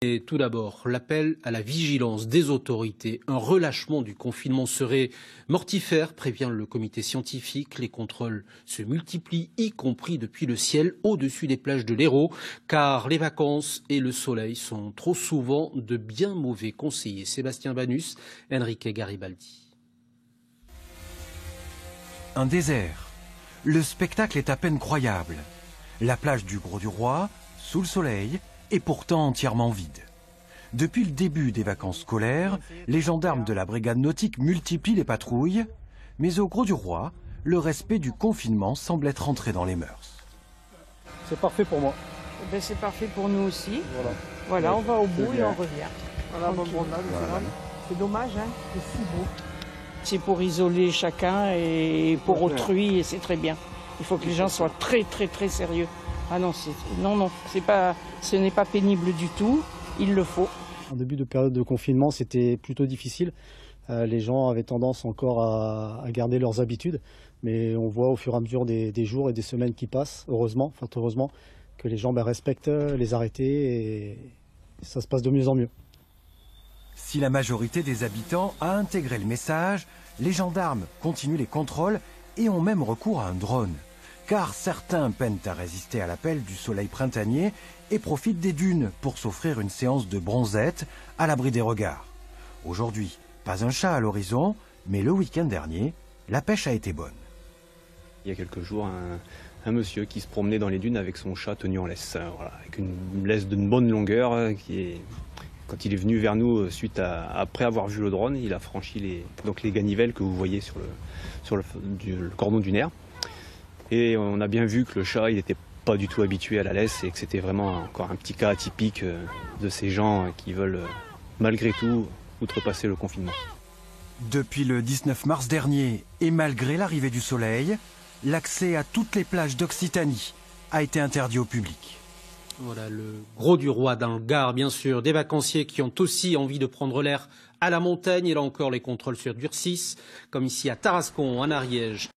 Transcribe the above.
Et tout d'abord, l'appel à la vigilance des autorités. Un relâchement du confinement serait mortifère, prévient le comité scientifique. Les contrôles se multiplient, y compris depuis le ciel au-dessus des plages de l'Hérault, car les vacances et le soleil sont trop souvent de bien mauvais conseillers. Sébastien Banus, Enrique Garibaldi. Un désert. Le spectacle est à peine croyable. La plage du Grau-du-Roi, sous le soleil, est pourtant entièrement vide. Depuis le début des vacances scolaires, les gendarmes de la brigade nautique multiplient les patrouilles, mais au Grau-du-Roi, le respect du confinement semble être entré dans les mœurs. C'est parfait pour moi. C'est parfait pour nous aussi. Voilà, on va au bout et on revient. C'est dommage, hein, c'est si beau. C'est pour isoler chacun et pour autrui, et c'est très bien. Il faut que les gens soient très très très sérieux. Ah non, ce n'est pas pénible du tout, il le faut. En début de période de confinement, c'était plutôt difficile. Les gens avaient tendance encore à garder leurs habitudes, mais on voit au fur et à mesure des jours et des semaines qui passent, heureusement, que les gens respectent les arrêtés et ça se passe de mieux en mieux. Si la majorité des habitants a intégré le message, les gendarmes continuent les contrôles et ont même recours à un drone. Car certains peinent à résister à l'appel du soleil printanier et profitent des dunes pour s'offrir une séance de bronzette à l'abri des regards. Aujourd'hui, pas un chat à l'horizon, mais le week-end dernier, la pêche a été bonne. Il y a quelques jours, un monsieur qui se promenait dans les dunes avec son chat tenu en laisse, avec une laisse d'une bonne longueur. Quand il est venu vers nous, après avoir vu le drone, il a franchi les ganivelles que vous voyez sur le cordon dunaire. Et on a bien vu que le chat, il n'était pas du tout habitué à la laisse et que c'était vraiment encore un petit cas atypique de ces gens qui veulent, malgré tout, outrepasser le confinement. Depuis le 19 mars dernier, et malgré l'arrivée du soleil, l'accès à toutes les plages d'Occitanie a été interdit au public. Voilà le Grau-du-Roi dans le Gard, bien sûr. Des vacanciers qui ont aussi envie de prendre l'air à la montagne. Et là encore, les contrôles se durcissent, comme ici à Tarascon, en Ariège.